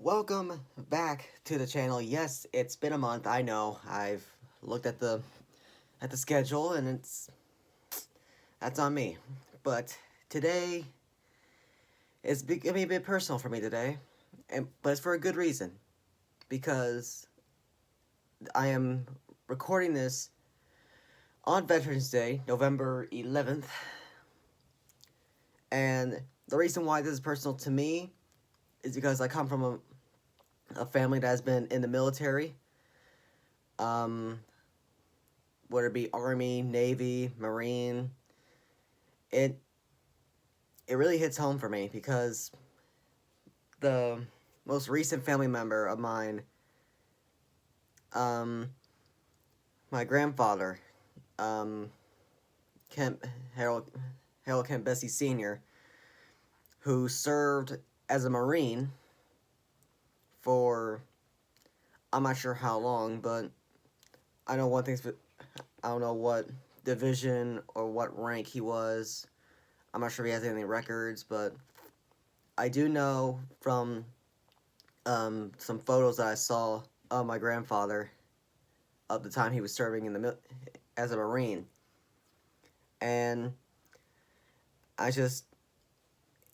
Welcome back to the channel. Yes, it's been a month. I know. I've looked at the schedule and that's on me. But today is gonna be a bit personal for me today, but it's for a good reason because I am recording this on Veterans Day, November 11th, and the reason why this is personal to me is because I come from a family that has been in the military. Um, whether it be Army, Navy, Marine, it it really hits home for me because the most recent family member of mine, um, my grandfather, um, Kemp Harold Kemp Bessie Sr., who served as a Marine for I'm not sure how long, but I know one thing. I don't know what division or what rank he was. I'm not sure if he has any records, but I do know from some photos that I saw of my grandfather of the time he was serving in the as a Marine, and I just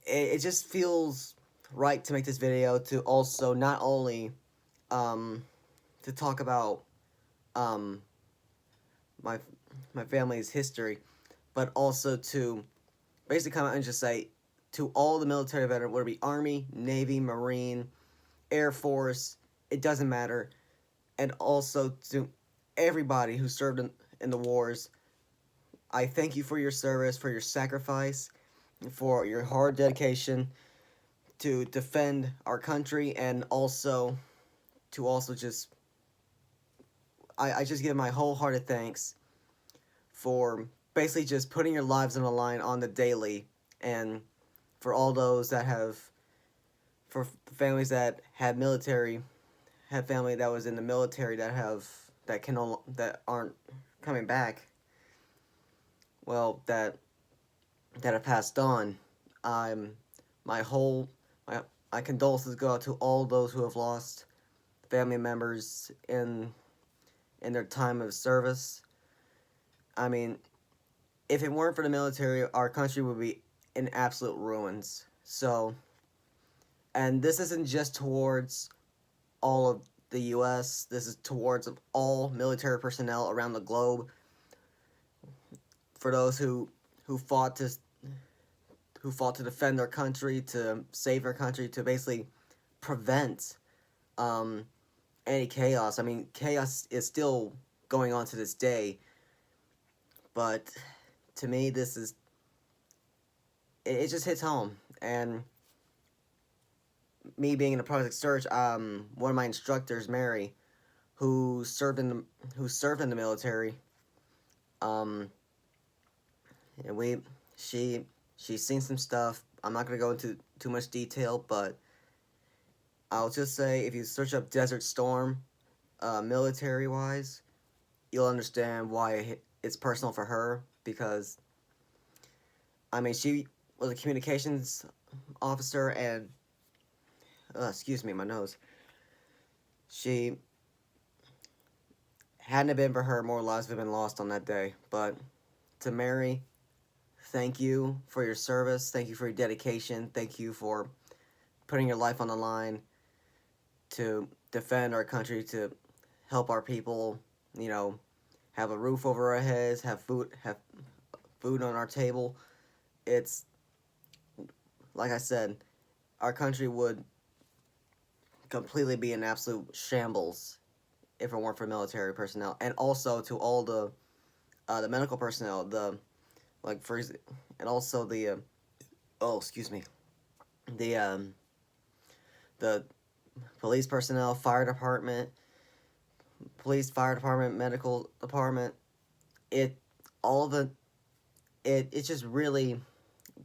it just feels right to make this video to also not only um, to talk about um, my my family's history, but also to basically come out and just say to all the military veterans, whether it be Army, Navy, Marine, Air Force, it doesn't matter, and also to everybody who served in the wars. I thank you for your service, for your sacrifice, for your hard dedication to defend our country, and also to also just I just give my wholehearted thanks for basically just putting your lives on the line on the daily, and for all those that have for families that had family that was in the military that aren't coming back, well, that have passed on. Um, my whole my condolences go out to all those who have lost family members in their time of service. I mean, if it weren't for the military, our country would be in absolute ruins. So, and this isn't just towards all of the U.S. This is towards all military personnel around the globe. For those who fought to who fought to defend our country, to save our country, to basically prevent um, any chaos. I mean, chaos is still going on to this day, but to me, it just hits home. And me being in a Project Search, one of my instructors, Mary, who served in the military, um, and she's seen some stuff. I'm not gonna go into too much detail, but I'll just say if you search up Desert Storm, military wise, you'll understand why it's personal for her because I mean she was a communications officer and excuse me, my nose. She hadn't it been for her, more lives would have been lost on that day. But to Mary, thank you for your service. Thank you for your dedication. Thank you for putting your life on the line to defend our country, to help our people, you know, have a roof over our heads, have food on our table. It's like I said, our country would completely be in absolute shambles if it weren't for military personnel, and also to all the medical personnel, the like for and also the oh excuse me, the the police personnel, fire department, medical department. It all the it just really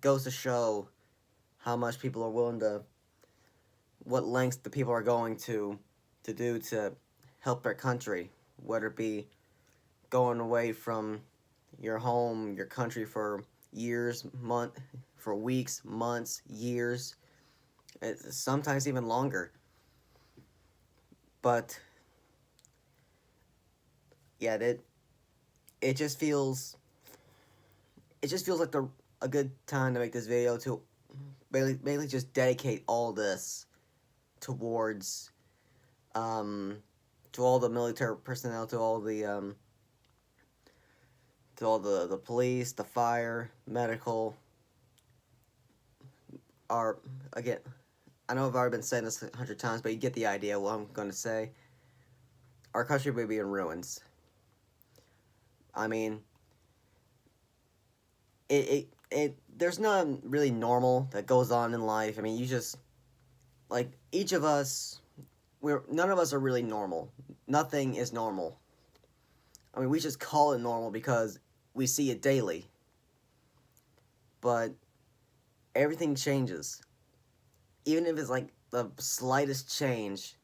goes to show how much people are willing to what lengths the people are going to do to help their country, whether it be going away from your home, your country for years, for weeks, months, years, sometimes even longer. But yeah, it just feels like a good time to make this video to basically just dedicate all this towards to all the military personnel, to all the police, the fire, medical. Our again, I know I've already been saying this 100 times, but you get the idea of what I'm going to say. Our country would be in ruins. I mean, there's nothing really normal that goes on in life. I mean, you just, like, each of us, none of us are really normal. Nothing is normal. I mean, we just call it normal because we see it daily. But everything changes. Even if it's like the slightest change,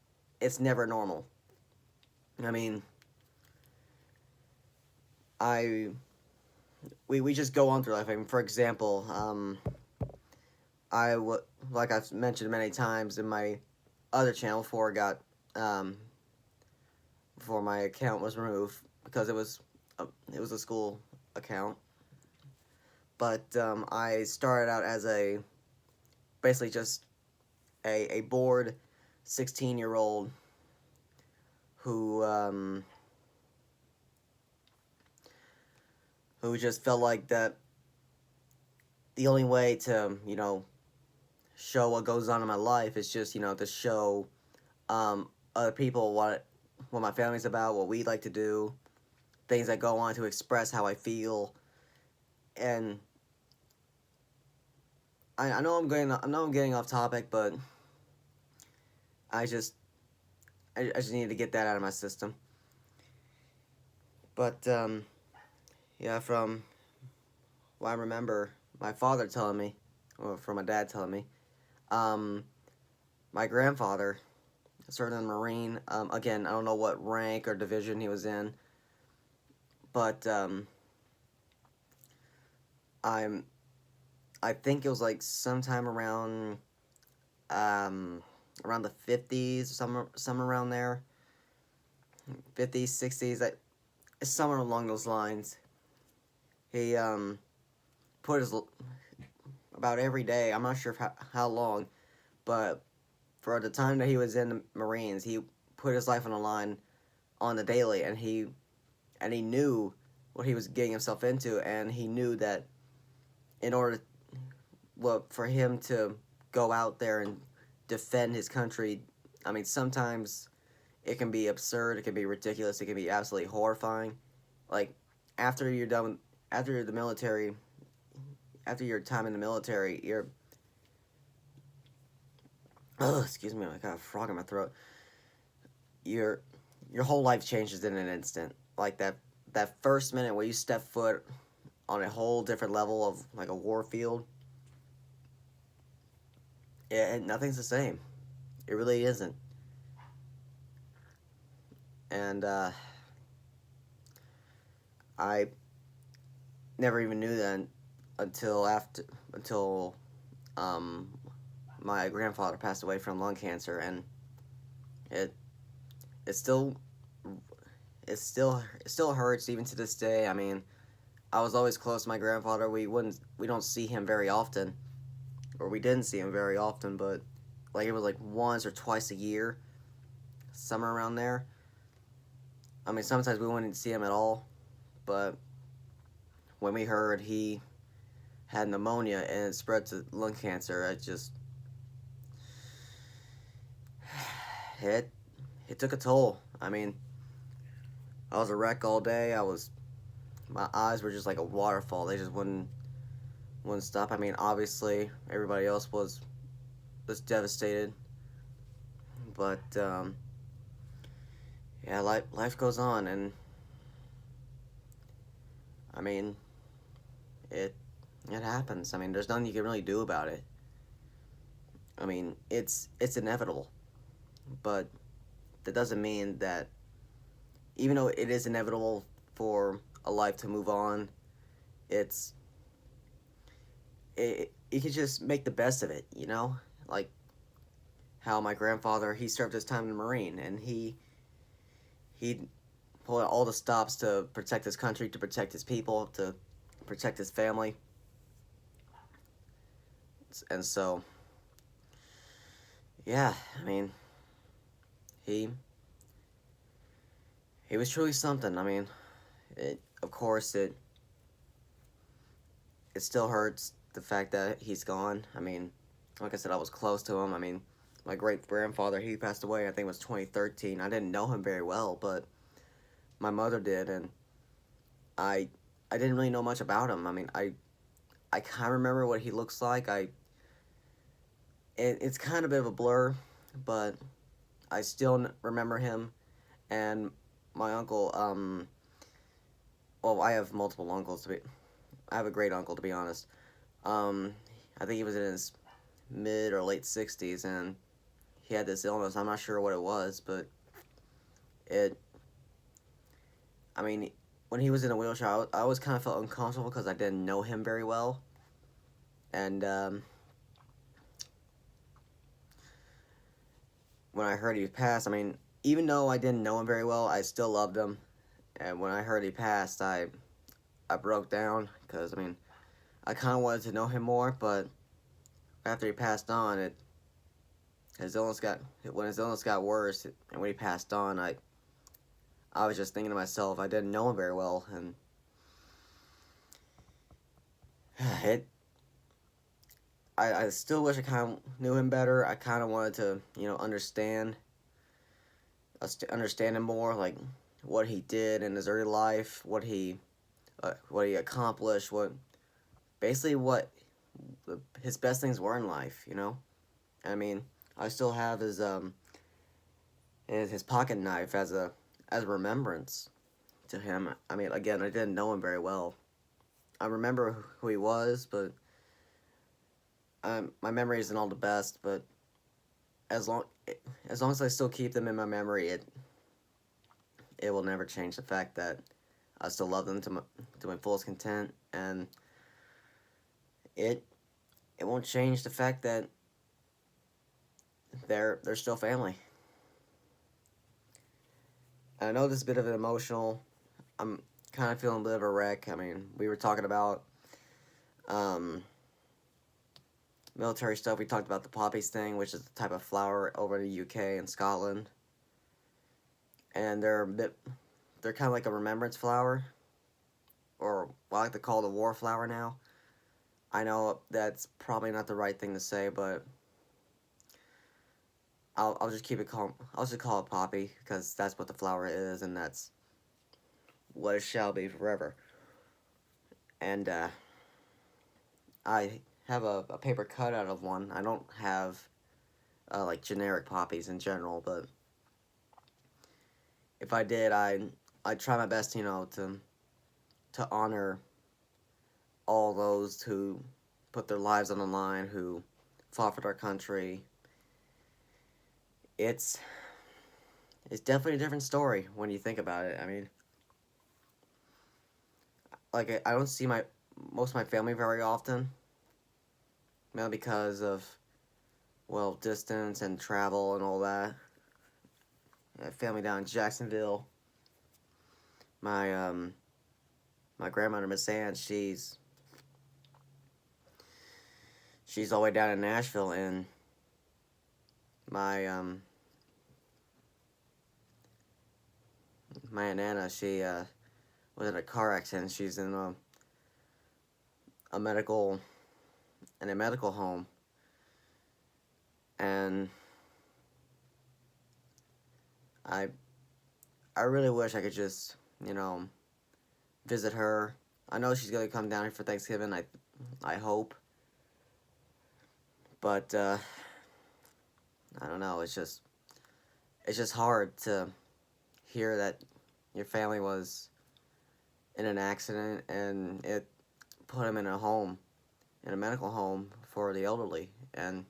it's never normal. I mean, we just go on through life. I mean, for example, like I've mentioned many times in my other channel before my account was removed because it was a school account. But I started out as basically just a bored 16-year-old who just felt like that the only way to, show what goes on in my life is just, to show other people what my family's about, what we like to do, things that go on to express how I feel. And I know I'm getting off topic, but I just need to get that out of my system. But yeah, from what I remember, my father telling me, or from my dad telling me, my grandfather served in the Marine. Again, I don't know what rank or division he was in, but I think it was like sometime around the 50s, somewhere around there, 50s, 60s, somewhere along those lines. He put his about every day. I'm not sure how long, but for the time that he was in the Marines, he put his life on the line on the daily, and he knew what he was getting himself into, and he knew that in order, for him to go out there and defend his country, I mean, sometimes it can be absurd, it can be ridiculous, it can be absolutely horrifying. Like, after you're done, after the military, after your time in the military, excuse me, I got a frog in my throat. Your whole life changes in an instant. Like that first minute where you step foot on a whole different level of like a war field, nothing's the same. It really isn't. And I never even knew that until my grandfather passed away from lung cancer, and it still hurts even to this day. I mean, I was always close to my grandfather. We don't see him very often, or we didn't see him very often, but like it was like once or twice a year, somewhere around there. I mean, sometimes we wouldn't see him at all, but when we heard he had pneumonia and it spread to lung cancer, it took a toll. I mean, I was a wreck all day. My eyes were just like a waterfall. They just wouldn't stop. I mean, obviously everybody else was devastated, but yeah, life goes on, and I mean, it happens. I mean, there's nothing you can really do about it. I mean, it's inevitable, but that doesn't mean that, even though it is inevitable for a life to move on, you can just make the best of it, Like, how my grandfather, he served his time in the Marine, and he pulled out all the stops to protect his country, to protect his people, to protect his family. And so, yeah, I mean, he he was truly something. I mean, of course it still hurts the fact that he's gone. I mean, like I said, I was close to him. I mean, my great grandfather, he passed away, I think it was 2013. I didn't know him very well, but my mother did, and I I didn't really know much about him. I mean, I kind of remember what he looks like. It's kind of a bit of a blur, but I still remember him. And my uncle, well, I have multiple uncles to be. I have a great uncle, to be honest. Um, I think he was in his mid or late 60s, and he had this illness. I'm not sure what it was, but it. I mean, when he was in a wheelchair, I always kind of felt uncomfortable because I didn't know him very well, and when I heard he passed, I mean, even though I didn't know him very well, I still loved him. And when I heard he passed, I broke down because I mean, I kind of wanted to know him more, but after he passed on, his illness got when his illness got worse, and when he passed on, I was just thinking to myself, I didn't know him very well, and it. I still wish I kind of knew him better. I kind of wanted to, understand him more, like what he did in his early life, what he accomplished, basically what his best things were in life. I mean, I still have his pocket knife as a remembrance to him. I mean, again, I didn't know him very well. I remember who he was, but my memory isn't all the best. But as long as long as I still keep them in my memory, it will never change the fact that I still love them to my fullest content, and it it won't change the fact that they're still family. And I know this is a bit of an emotional. I'm kind of feeling a bit of a wreck. I mean, we were talking about um, military stuff. We talked about the poppies thing, which is a type of flower over in the UK and Scotland, and they're kind of like a remembrance flower, or what I like to call the war flower now. I know that's probably not the right thing to say, but I'll just keep it calm. I'll just call it poppy because that's what the flower is, and that's what it shall be forever. And I have a paper cutout of one. I don't have like generic poppies in general, but if I did, I'd try my best, to honor all those who put their lives on the line, who fought for our country. It's it's definitely a different story when you think about it. I mean, like I don't see my most of my family very often, mainly because of distance and travel and all that. I have family down in Jacksonville. My my grandmother Miss Ann, she's all the way down in Nashville, and my my Aunt Anna, she was in a car accident. She's in a medical in a medical home, and I I really wish I could just visit her. I know she's gonna come down here for Thanksgiving. I hope, but I don't know. It's just hard to hear that your family was in an accident and it put him in a medical home for the elderly. And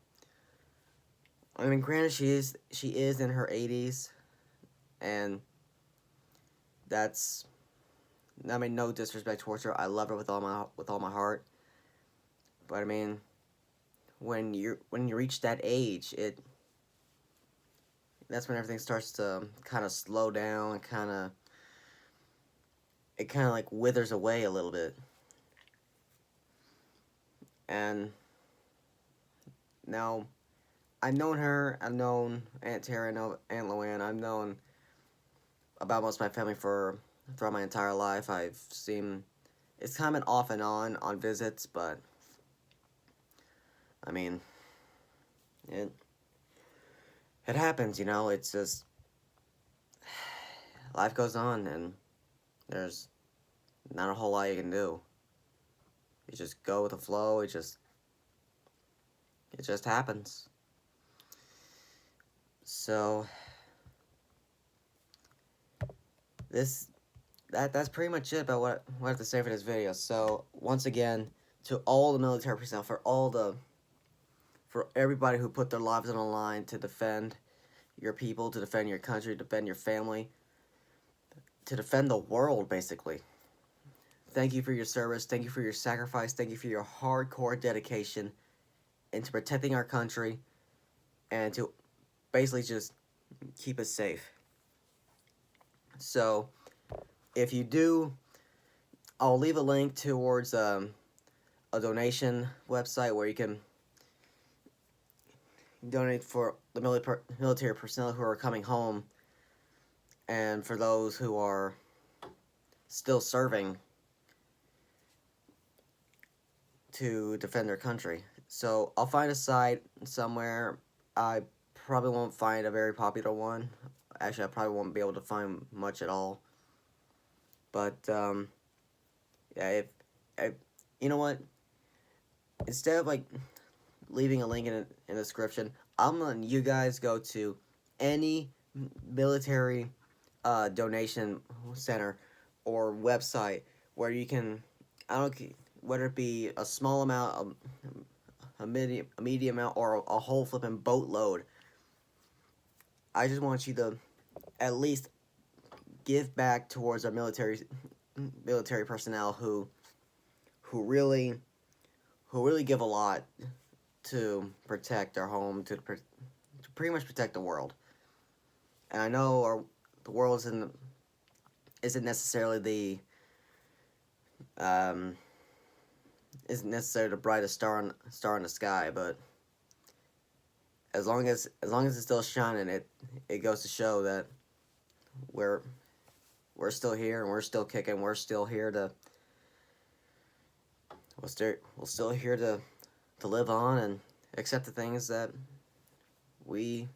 I mean, granted, she is in her 80s, and that's, I mean, no disrespect towards her. I love her with all my heart. But I mean, when you reach that age, that's when everything starts to kind of slow down, it kind of like withers away a little bit. And now, I've known her, I've known Aunt Tara, I know Aunt Luann, I've known about most of my family throughout my entire life. I've seen, it's kind of been off and on visits, but I mean, it it happens, you know. It's just life goes on, and there's not a whole lot you can do. You just go with the flow. It just happens. So that's pretty much it about what I have to say for this video. So once again, to all the military personnel, for everybody who put their lives on the line to defend your people, to defend your country, to defend your family, to defend the world, basically. Thank you for your service. Thank you for your sacrifice. Thank you for your hardcore dedication into protecting our country and to basically just keep us safe. So, if you do, I'll leave a link towards a donation website where you can donate for the military personnel who are coming home, and for those who are still serving to defend their country. So I'll find a site somewhere. I probably won't find a very popular one. Actually, I probably won't be able to find much at all. But yeah, if you know what, instead of like leaving a link in the description, I'm letting you guys go to any military donation center or website where you can, I don't, whether it be a small amount, a medium amount, or a whole flipping boatload. I just want you to at least give back towards our military personnel who really give a lot to protect our home, to pretty much protect the world. And I know the world isn't necessarily isn't necessarily the brightest star in the sky, but as long as it's still shining, it goes to show that we're still here, and we're still kicking. We're still here to we're still here to live on and accept the things that we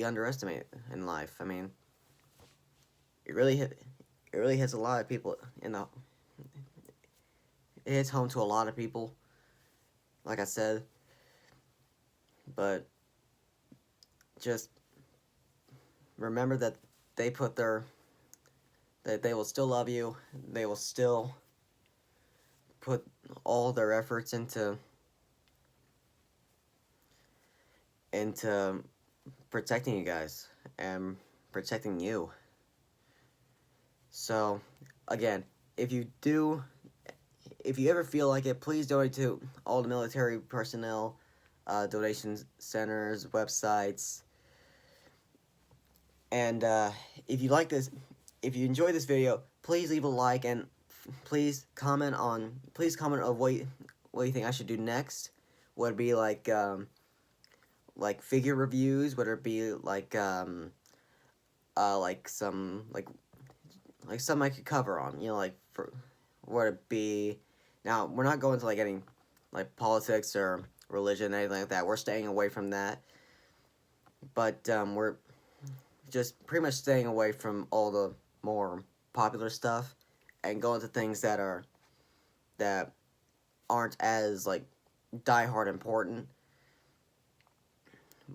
underestimate in life. I mean, it really hits a lot of people it hits home to a lot of people, like I said. But just remember that they will still love you. They will still put all their efforts into protecting you guys and protecting you. So, again, if you ever feel like it, please donate to all the military personnel, donation centers, websites. And if you enjoyed this video, please leave a like, and please comment of what you think I should do next. Would it be like figure reviews? Would it be like some something I could cover on? You know, like would it be? Now, we're not going to like any like politics or religion, anything like that. We're staying away from that. But we're just pretty much staying away from all the more popular stuff and going to things that aren't as like diehard important.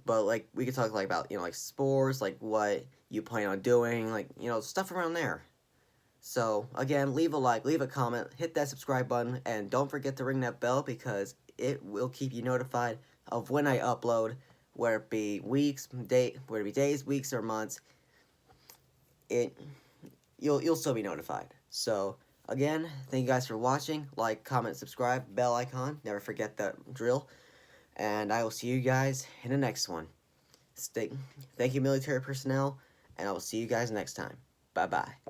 But like we could talk like about, you know, like sports, like what you plan on doing, like, you know, stuff around there. So again, leave a like, leave a comment, hit that subscribe button, and don't forget to ring that bell because it will keep you notified of when I upload, whether it be days, weeks, or months. You'll still be notified. So again, thank you guys for watching. Like, comment, subscribe, bell icon. Never forget that drill. And I will see you guys in the next one. Thank you, military personnel, and I will see you guys next time. Bye-bye.